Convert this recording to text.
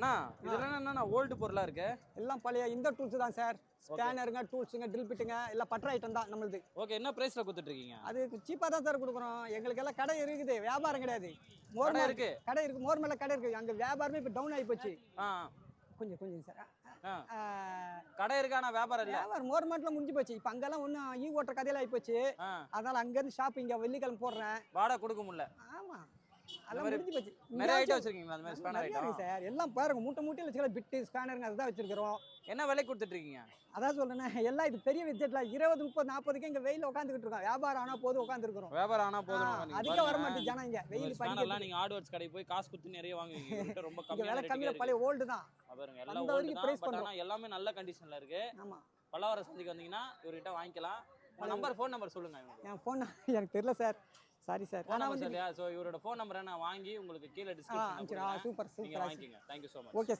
அண்ணா இதெல்லாம் என்னண்ணா ஓல்டு பொருளா இருக்கு? எல்லாம் பழைய இந்த டூல்ஸ் தான் சார். ஸ்கேனருங்க, டூல்ஸுங்க, ட்ரில் பிட்டுங்க எல்லாம் பற்ற ஐட்டம் தான் நம்மளுது. ஓகே, என்ன பிரைஸ்ல கொடுத்துட்டு இருக்கீங்க? அது சீப்பாக தான் சார் கொடுக்குறோம். எங்களுக்கு எல்லாம் கடை இருக்குது, வியாபாரம் கிடையாது. கடை இருக்கு? கடை இருக்கு, மோர் மேலே கடை இருக்கு. அங்கே வியாபாரமே இப்போ டவுன் ஆகி போச்சு. கொஞ்சம் சார். கடை இருக்கு ஆனா வியாபாரம் இல்ல. வியாபாரம் மோர் மாட்டில் முடிஞ்சு போச்சு. இப்போ அங்கெல்லாம் ஒன்றும் ஈ ஓட்டுற கதையெல்லாம் ஆகி போச்சு. அதனால அங்கேருந்து ஷாப் இங்கே வெள்ளிக்கிழமை போடுறேன். வாடகை கொடுக்க முடியல. ஆமா, அதெல்லாம் முடிஞ்சு போச்சு. நிறைய ஐட்டம் வச்சிருக்கீங்களா? அந்த மாதிரி ஸ்பேனர் ஐட்டம் சார் எல்லாம் பாருங்க, மூட்டையில வச்சுக்கலாம். பிட்டு ஸ்பேனருங்க அதுதான் வச்சிருக்கிறோம். என்ன விலை கொடுத்துட்டு இருக்கீங்க? அதான் சொல்றேன், எல்லாம் இது பெரிய விஜெட்ல 20, 30, 40க்கு இங்க வெயில உட்காந்துக்கிட்டு இருக்கோம். வியாபாரம் ஆனா போதும் உட்காந்துருக்கிறோம். வியாபாரம் ஆனா போதும். அதிகம் வர மாட்டேங்குது ஜனம் இங்க. வெயில் ஸ்பேனர்லாம் நீங்க ஆர்ட்வேர்ஸ் கடைக்கு போய் காசு கொடுத்து நிறைய வாங்குவீங்க. ரொம்ப கம்மியா விலை கம்மியா பழைய ஓல்டு தான். பாருங்க எல்லாம் ஓல்டு தான். பட் ஆனா எல்லாமே நல்ல கண்டிஷன்ல இருக்கு. ஆமா, பல்லாவரம் சந்தைக்கு வந்தீங்கன்னா இவர்கிட்ட வாங்கிக்கலாம். நம்பர் ஃபோன் நம்பர் சொல்லுங்க. என் ஃபோன் எனக்கு தெரியல சார். Sorry sir. ஆனா வந்து சோ இவரோட ஃபோன் நம்பரை நான் வாங்கி உங்களுக்கு கீழ டிஸ்கிரிப்ஷன்ல சூப்பர் நீங்க வாங்கிக்கங்க. Thank you so much. Okay.